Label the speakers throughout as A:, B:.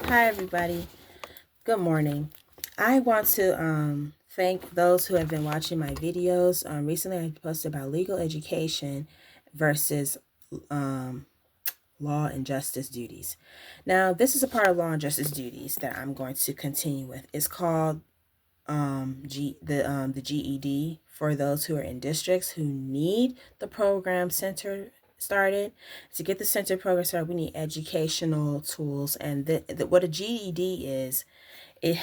A: Hi, everybody. Good morning. I want to thank those who have been watching my videos. Recently, I posted about legal education versus um, law and justice duties. Now, this is a part of law and justice duties that I'm going to continue with. It's called the GED for those who are in districts who need the program center started. To get the center program started, we need educational tools, and what a GED is, it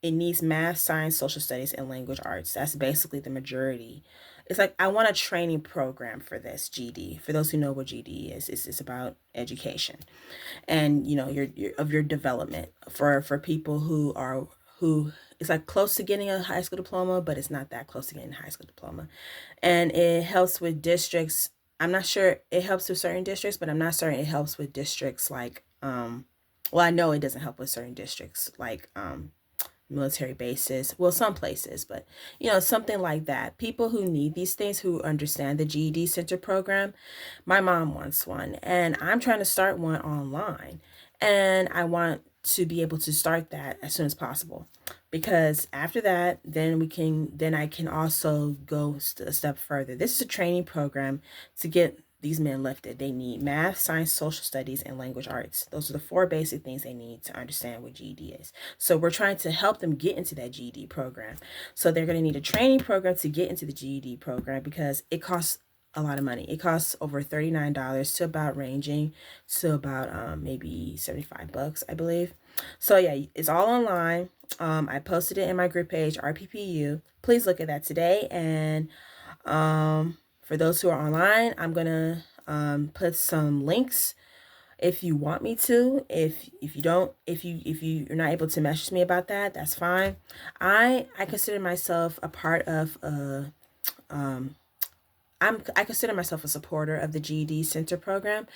A: needs math, science, social studies, and language arts. That's basically the majority. It's like I want a training program for this GD. For those who know what GD is, it's about education and your development for people who it's like close to getting a high school diploma, but it's not that close to getting a high school diploma. And it helps with districts. I'm not sure it helps with certain districts, but I'm not certain it helps with districts like well, I know it doesn't help with certain districts like military bases. Well, some places, but something like that. People who need these things, who understand the GED Center program. My mom wants one, and I'm trying to start one online. And I want to be able to start that as soon as possible, because after that, then I can also go a step further. This is a training program to get these men lifted. They need math, science, social studies, and language arts. Those are the four basic things they need to understand what GED is. So we're trying to help them get into that GED program. So they're going to need a training program to get into the GED program, because it costs a lot of money. It costs over $39 to about ranging to about maybe $75, I believe. So yeah, it's all online. I posted it in my group page, RPPU. Please look at that today. And for those who are online, I'm gonna put some links if you want me to. If you don't, if you're not able to message me about that, that's fine. I consider myself a part of um I consider myself a supporter of the GED Center program,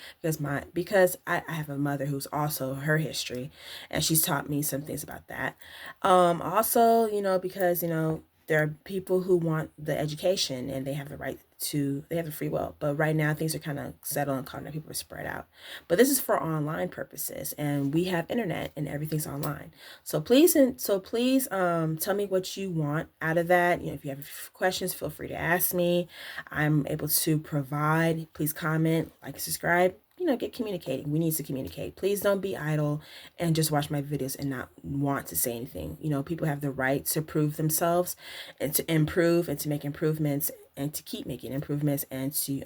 A: because I have a mother who's also her history, and she's taught me some things about that. Also, because there are people who want the education, and they have the right to, they have the free will. But right now things are kind of settled and calm down. People are spread out. But this is for online purposes, and we have internet and everything's online. So please tell me what you want out of that. If you have questions, feel free to ask me. I'm able to provide. Please comment, like, subscribe. Get communicating. We need to communicate. Please don't be idle and just watch my videos and not want to say anything. People have the right to prove themselves and to improve and to make improvements and to keep making improvements and to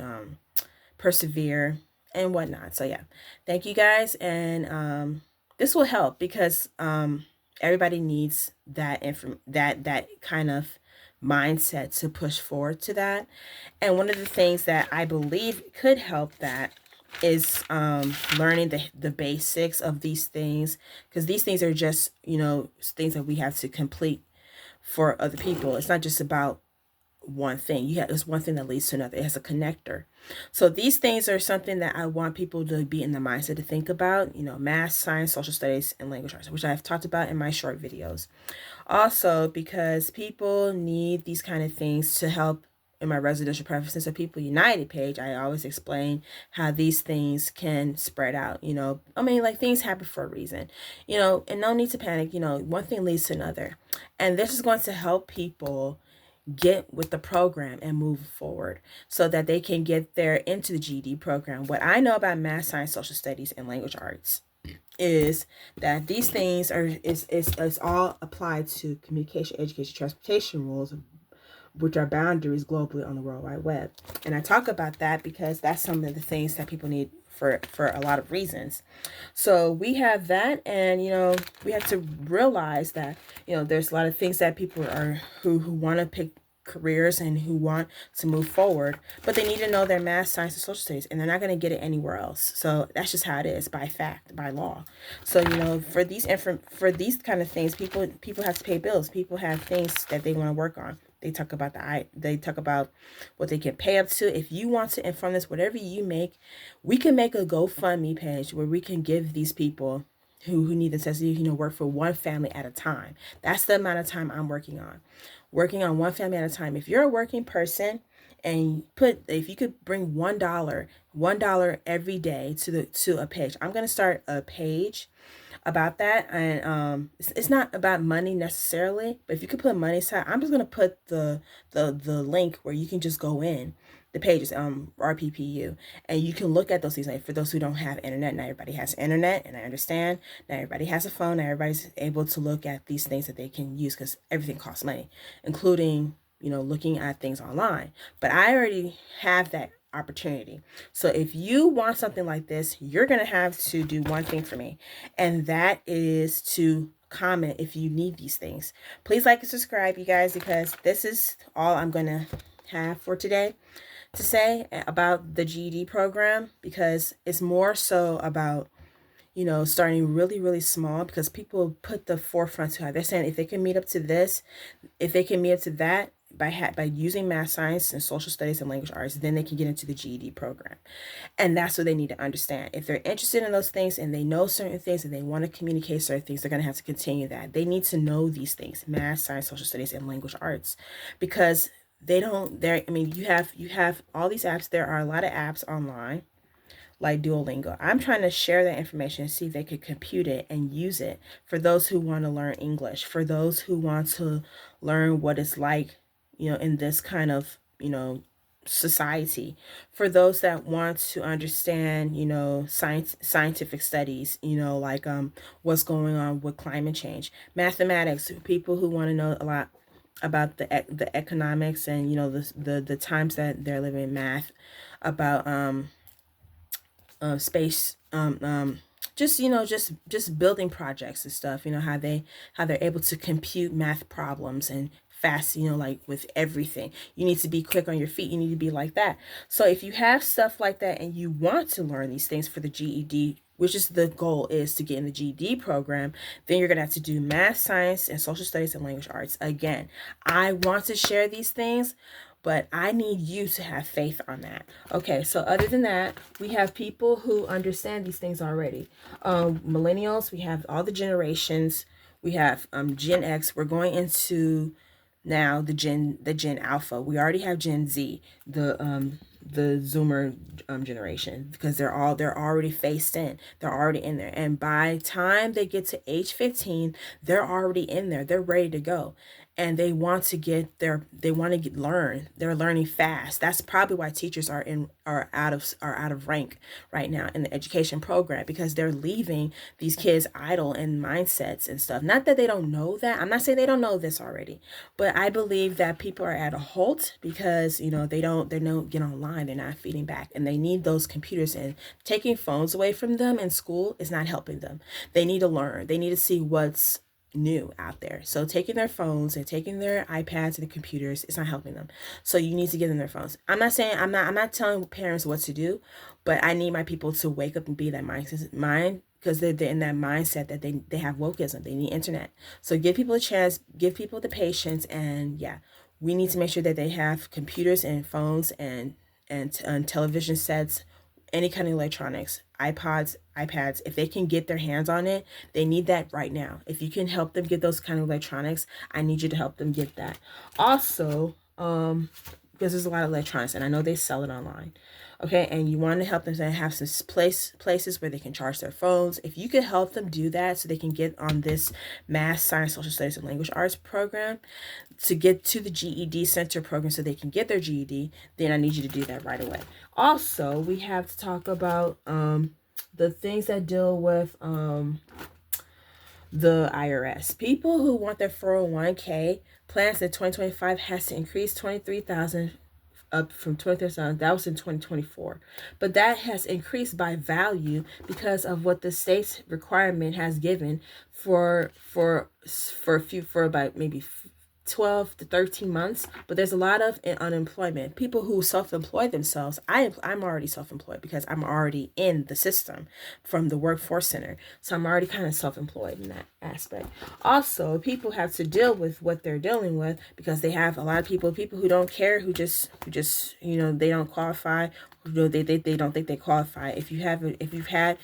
A: persevere and whatnot. So yeah, thank you guys. And this will help, because everybody needs that kind of mindset to push forward to that. And one of the things that I believe could help that is learning the basics of these things, because these things are just things that we have to complete for other people. It's not just about one thing. It's one thing that leads to another. It has a connector. So these things are something that I want people to be in the mindset to think about. Math, science, social studies, and language arts, which I've talked about in my short videos. Also, because people need these kind of things to help. In my residential preferences of people united page, I always explain how these things can spread out. Like, things happen for a reason, and no need to panic. One thing leads to another, and this is going to help people get with the program and move forward, so that they can get there into the GED program. What I know about math, science, social studies, and language arts is that these things is all applied to communication, education, transportation rules, which are boundaries globally on the World Wide Web. And I talk about that because that's some of the things that people need for a lot of reasons. So we have that, and we have to realize that there's a lot of things that people are who want to pick careers and who want to move forward, but they need to know their math, science, and social studies, and they're not going to get it anywhere else. So that's just how it is, by fact, by law. So for these kind of things, people have to pay bills. People have things that they want to work on. They talk about what they can pay up to. If you want to inform this, whatever you make, we can make a GoFundMe page where we can give these people who need the necessity, work for one family at a time. That's the amount of time I'm working on one family at a time. If you're a working person, and if you could bring $1 every day to a page. I'm going to start a page about that. And it's not about money necessarily, but if you could put money aside, I'm just gonna put the link where you can just go in the pages, RPPU, and you can look at those things. Like for those who don't have internet, not everybody has internet, and I understand not everybody has a phone, not everybody's able to look at these things that they can use because everything costs money, including looking at things online. But I already have that opportunity. So if you want something like this, you're going to have to do one thing for me, and that is to comment if you need these things. Please like and subscribe, you guys, because this is all I'm going to have for today to say about the GED program, because it's more so about starting really, really small, because people put the forefront to it. They're saying if they can meet up to this, if they can meet up to that by using math, science, and social studies and language arts, then they can get into the GED program. And that's what they need to understand. If they're interested in those things and they know certain things and they want to communicate certain things, they're going to have to continue that. They need to know these things, math, science, social studies, and language arts, because you have all these apps. There are a lot of apps online like Duolingo. I'm trying to share that information and see if they could compute it and use it for those who want to learn English, for those who want to learn what it's like, in this kind of, society, for those that want to understand, scientific studies, like what's going on with climate change, mathematics, people who want to know a lot about the economics and the times that they're living in, math about space, just building projects and stuff, how they're able to compute math problems and fast, like with everything. You need to be quick on your feet. You need to be like that. So if you have stuff like that and you want to learn these things for the GED, which is the goal, is to get in the GED program, then you're going to have to do math, science, and social studies and language arts. Again, I want to share these things, but I need you to have faith on that. Okay, so other than that, we have people who understand these things already. Millennials, we have all the generations. We have Gen X. We're going into now the Gen Alpha. We already have Gen Z, the Zoomer generation, because they're already faced in. They're already in there. And by time they get to age 15, they're already in there. They're ready to go. And they want to learn. They're learning fast. That's probably why teachers are out of rank right now in the education program, because they're leaving these kids idle in mindsets and stuff. Not that they don't know that. I'm not saying they don't know this already, but I believe that people are at a halt because they don't get online. They're not feeding back, and they need those computers, and taking phones away from them in school is not helping them. They need to learn. They need to see what's new out there. So taking their phones and taking their iPads and the computers, it's not helping them. So you need to give them their phones. I'm not telling parents what to do, but I need my people to wake up and be that mind, because they're in that mindset that they have wokeism. They need internet. So give people a chance, give people the patience, and yeah, we need to make sure that they have computers and phones and television sets, any kind of electronics, iPads. If they can get their hands on it, they need that right now. If you can help them get those kind of electronics, I need you to help them get that. Also, because there's a lot of electronics, and I know they sell it online. Okay, and you want to help them have some places where they can charge their phones. If you could help them do that so they can get on this math, science, social studies, and language arts program, to get to the GED center program so they can get their GED, then I need you to do that right away. Also, we have to talk about the things that deal with the IRS. People who want their 401k plans in 2025 has to increase 23,000 up from 23,000. That was in 2024, but that has increased by value because of what the state's requirement has given for about maybe 12 to 13 months. But there's a lot of unemployment. People who self-employ themselves. I'm already self-employed because I'm already in the system from the workforce center. So I'm already kind of self-employed in that aspect. Also, people have to deal with what they're dealing with because they have a lot of people who don't care, who just they don't qualify. They don't think they qualify. If you've had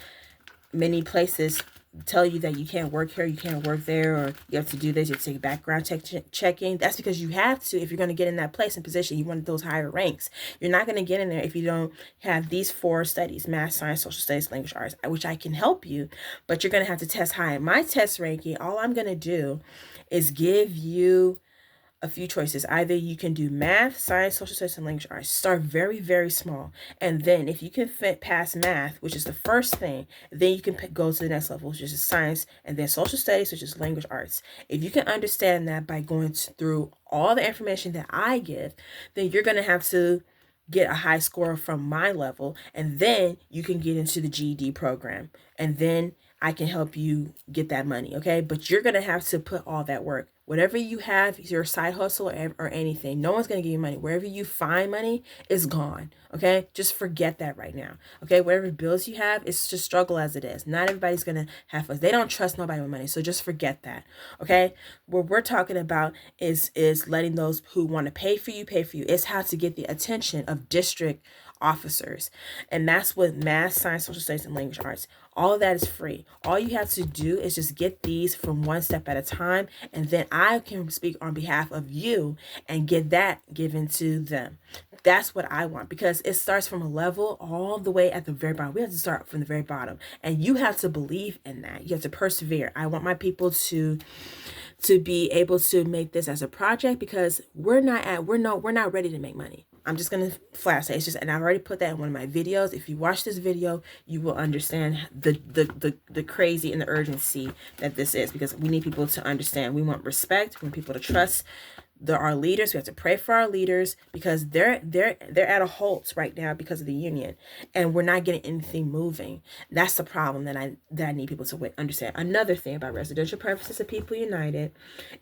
A: many places tell you that you can't work here, you can't work there, or you have to do this, you have to take background checking. That's because you have to if you're going to get in that place and position. You want those higher ranks. You're not going to get in there if you don't have these 4 studies: math, science, social studies, language arts, which I can help you, but you're going to have to test high. My test ranking, all I'm going to do is give you a few choices. Either you can do math, science, social studies, and language arts. Start very, very small. And then if you can pass math, which is the first thing, then you can go to the next level, which is science, and then social studies, which is language arts. If you can understand that by going through all the information that I give, then you're going to have to get a high score from my level, and then you can get into the GED program. And then I can help you get that money, okay? But you're going to have to put all that work. Whatever you have, your side hustle or anything, no one's going to give you money. Wherever you find money is gone, okay? Just forget that right now, okay? Whatever bills you have, it's just struggle as it is. Not everybody's going to have us. They don't trust nobody with money, so just forget that, okay? What we're talking about is letting those who want to pay for you, pay for you. It's how to get the attention of district officers. And that's what math, science, social studies, and language arts. All of that is free. All you have to do is just get these from one step at a time, and then I can speak on behalf of you and get that given to them. That's what I want, because it starts from a level all the way at the very bottom. We have to start from the very bottom, and you have to believe in that. You have to persevere. I want my people to be able to make this as a project, because we're not ready to make money. I'm just gonna flat say it's just, and I've already put that in one of my videos. If you watch this video, you will understand the crazy and the urgency that this is, because we need people to understand. We want respect. We want people to trust our leaders. We have to pray for our leaders, because they're at a halt right now because of the union, and we're not getting anything moving. That's the problem that I need people to understand. Another thing about Residential Preferences of People United,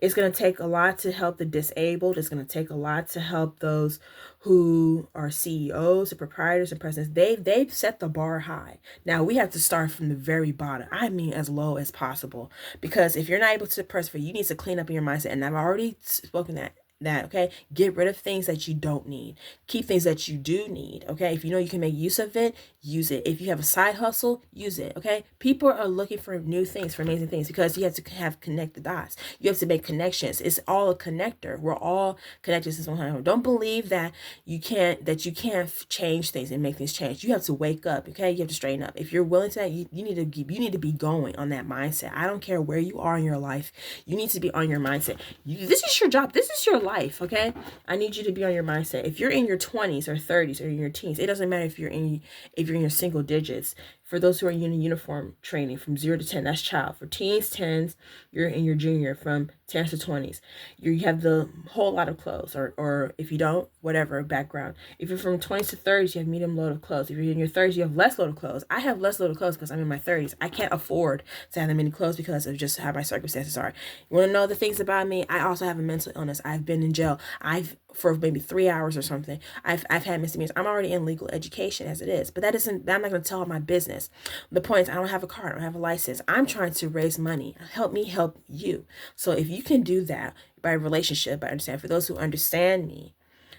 A: it's going to take a lot to help the disabled. It's going to take a lot to help those who are CEOs, the proprietors, and presidents. They've set the bar high. Now we have to start from the very bottom. I mean, as low as possible, because if you're not able to persevere, you need to clean up in your mindset. And I've already spoken that, okay? Get rid of things that you don't need. Keep things that you do need, okay? If you know you can make use of it, use it. If you have a side hustle, use it, okay? People are looking for new things, for amazing things, because you have to have connect the dots. You have to make connections. It's all a connector. We're all connected to someone. Don't believe that you can't change things and make things change. You have to wake up, okay? You have to straighten up. If you're willing to that, you need to be going on that mindset. I don't care where you are in your life. You need to be on your mindset. This is your job. This is your life, okay? I need you to be on your mindset. If you're in your 20s or 30s or in your teens, it doesn't matter if you're in your single digits. For those who are in uniform training, from 0 to 10, that's child. For teens, 10s, you're in your junior, from 10s to 20s. You have the whole lot of clothes, or if you don't, whatever background. If you're from 20s to 30s, you have medium load of clothes. If you're in your 30s, you have less load of clothes. I have less load of clothes because I'm in my 30s. I can't afford to have that many clothes because of just how my circumstances are. You want to know the things about me? I also have a mental illness. I've been in jail. For maybe 3 hours or something. I've had misdemeanors. I'm already in legal education as it is, but I'm not going to tell my business. The point is, I don't have a car. I don't have a license. I'm trying to raise money. Help me help you. So if you can do that by relationship, by understanding, for those who understand me,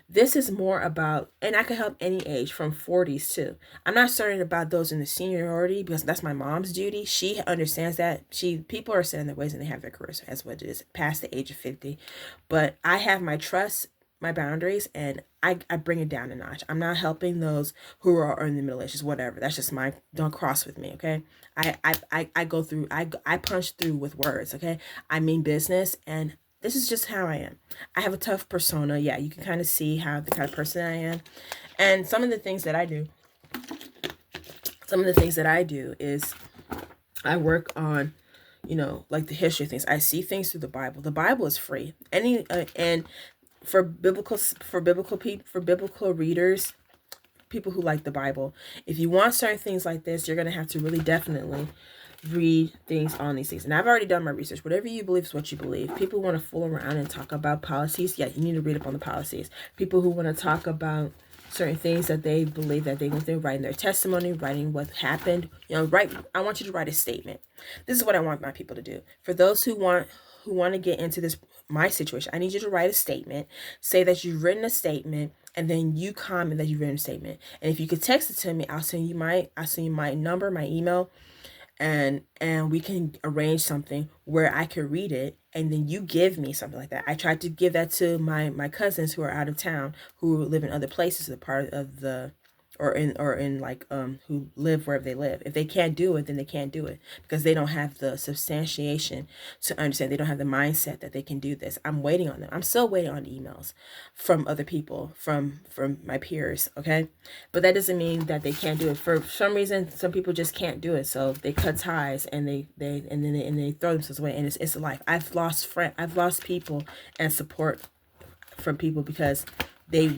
A: this is more about, and I can help any age from 40s too. I'm not starting about those in the seniority, because that's my mom's duty. She understands that. People are set in their ways and they have their careers. That's what it is, past the age of 50. But I have my trust, my boundaries, and I bring it down a notch. I'm not helping those who are in the middle ages, whatever. That's just don't cross with me, okay? I go through, I punch through with words, okay? I mean business, and this is just how I am. I have a tough persona. Yeah, you can kind of see how the kind of person I am. And some of the things that I do is I work on, like the history of things. I see things through the Bible. The Bible is free. And for biblical readers, people who like the Bible, if you want certain things like this, you're going to have to really definitely read things on these things. And I've already done my research. Whatever you believe is what you believe. People want to fool around and talk about policies. Yeah, you need to read up on the policies. People who want to talk about certain things that they believe that they went through, writing their testimony, writing what happened, I want you to write a statement. This is what I want my people to do. For those who want to get into this, my situation, I need you to write a statement. Say that you've written a statement, and then you comment that you've written a statement. And if you could text it to me, I'll send you my number, my email, and we can arrange something where I could read it and then you give me something like that. I tried to give that to my cousins who are out of town, who live in other places, a part of the or in like who live wherever they live. If they can't do it, then they can't do it because they don't have the substantiation to understand. They don't have the mindset that they can do this. I'm waiting on them. I'm still waiting on emails from other people, from my peers, okay? But that doesn't mean that they can't do it. For some reason, some people just can't do it. So they cut ties and they throw themselves away, and it's life. I've lost people and support from people because they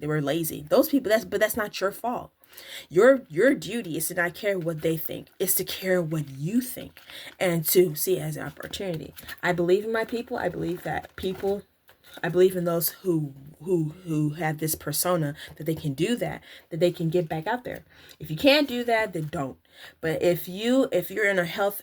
A: were lazy. Those people, that's not your fault. Your duty is to not care what they think. It's to care what you think and to see it as an opportunity. I believe in my people. I believe in those who have this persona that they can do that they can get back out there. If you can't do that, then don't. But if you're in a health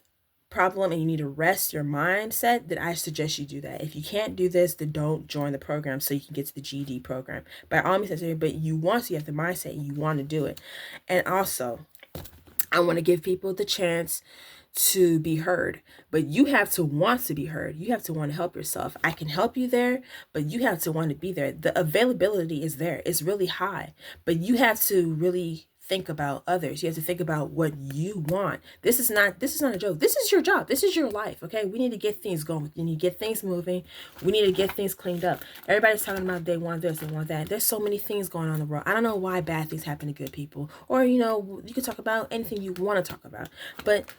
A: problem and you need to rest your mindset, then I suggest you do that. If you can't do this, then don't join the program so you can get to the GED program. By all means, but you have the mindset and you want to do it. And also, I want to give people the chance to be heard, but you have to want to be heard. You have to want to help yourself. I can help you there, but you have to want to be there. The availability is there. It's really high, but you have to really think about others. You have to think about what you want. This is not a joke. This is your job. This is your life. Okay. We need to get things going. We need to get things moving. We need to get things cleaned up. Everybody's talking about they want this, they want that. There's so many things going on in the world. I don't know why bad things happen to good people. Or, you can talk about anything you want to talk about. But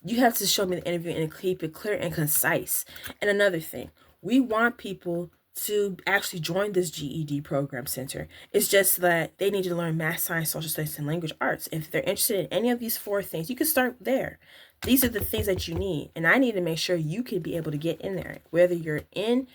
A: you have to show me the interview and keep it clear and concise. And another thing, we want people to actually join this GED program center. It's just that they need to learn math, science, social studies, and language arts. If they're interested in any of these 4 things, you can start there. These are the things that you need. And I need to make sure you can be able to get in there. Whether you're in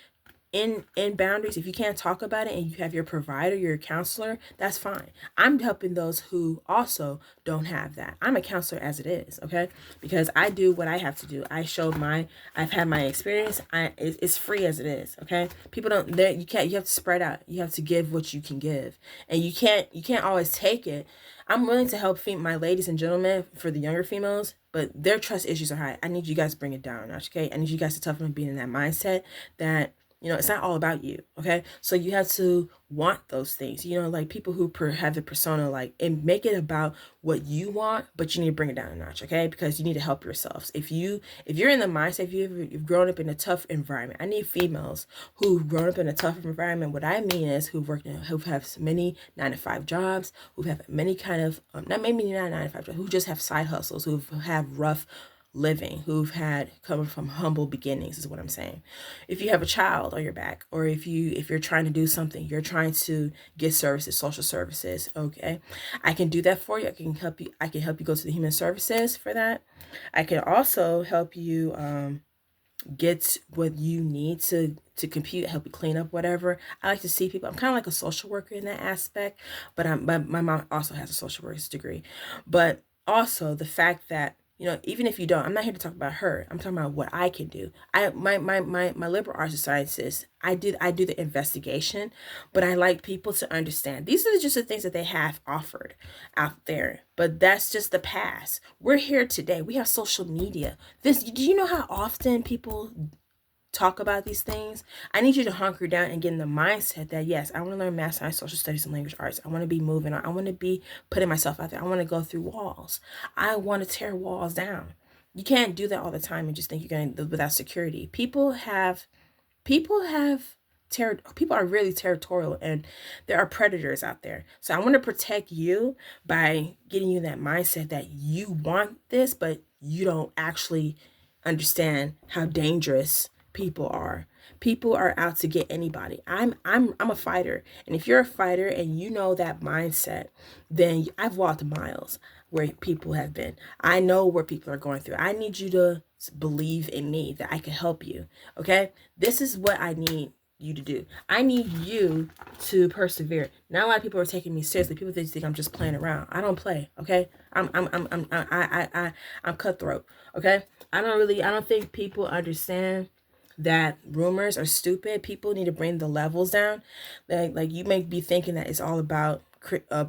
A: boundaries, if you can't talk about it and you have your provider, your counselor, that's fine. I'm helping those who also don't have that. I'm a counselor as it is, okay? Because I do what I have to do. I've had my experience. It's free as it is, okay? People don't, you have to spread out. You have to give what you can give. And you can't always take it. I'm willing to help my ladies and gentlemen for the younger females, but their trust issues are high. I need you guys to bring it down, okay? I need you guys to toughen up being in that mindset that it's not all about you, okay? So you have to want those things, like people who have the persona, like, and make it about what you want, but you need to bring it down a notch, okay? Because you need to help yourselves. If you're in the mindset, if you've grown up in a tough environment, I need females who've grown up in a tough environment. What I mean is who have many 9-to-5 jobs, who have many kind of, not maybe not 9-to-5 jobs, who just have side hustles, who have rough living, who've come from humble beginnings, is what I'm saying. If you have a child on your back, or if you're trying to do something, you're trying to get services, social services, okay, I can do that for you. I can help you go to the human services for that. I can also help you get what you need to compute, help you clean up whatever. I like to see people. I'm kind of like a social worker in that aspect, but my mom also has a social work's degree. But also the fact that, even if you don't, I'm not here to talk about her. I'm talking about what I can do. My liberal arts and sciences, I do the investigation, but I like people to understand. These are just the things that they have offered out there, but that's just the past. We're here today. We have social media. Do you know how often people talk about these things? I need you to hunker down and get in the mindset that, yes, I want to learn math, science, social studies, and language arts. I want to be moving on. I want to be putting myself out there. I want to go through walls. I want to tear walls down. You can't do that all the time and just think you're going to without security. People are really territorial, and there are predators out there. So I want to protect you by getting you that mindset that you want this, but you don't actually understand how dangerous people are. People are out to get anybody. I'm a fighter. And if you're a fighter and you know that mindset, then I've walked miles where people have been. I know where people are going through. I need you to believe in me that I can help you. Okay? This is what I need you to do. I need you to persevere. Now a lot of people are taking me seriously. People think I'm just playing around. I don't play, okay? I'm cutthroat, okay? I don't think people understand that rumors are stupid. People need to bring the levels down. Like you may be thinking that it's all about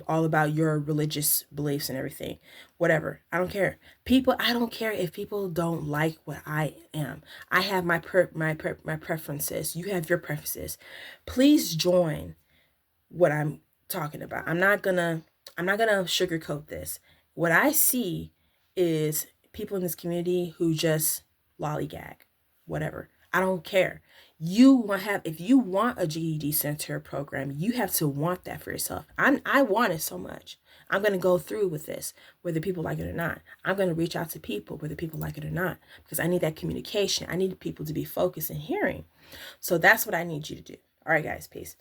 A: all about your religious beliefs and everything. Whatever. I don't care. I don't care if people don't like what I am. I have my preferences. You have your preferences. Please join what I'm talking about. I'm not gonna sugarcoat this. What I see is people in this community who just lollygag, whatever. I don't care. If you want a GED center program, you have to want that for yourself. I want it so much. I'm gonna go through with this, whether people like it or not. I'm gonna reach out to people, whether people like it or not, because I need that communication. I need people to be focused and hearing. So that's what I need you to do. All right, guys, peace.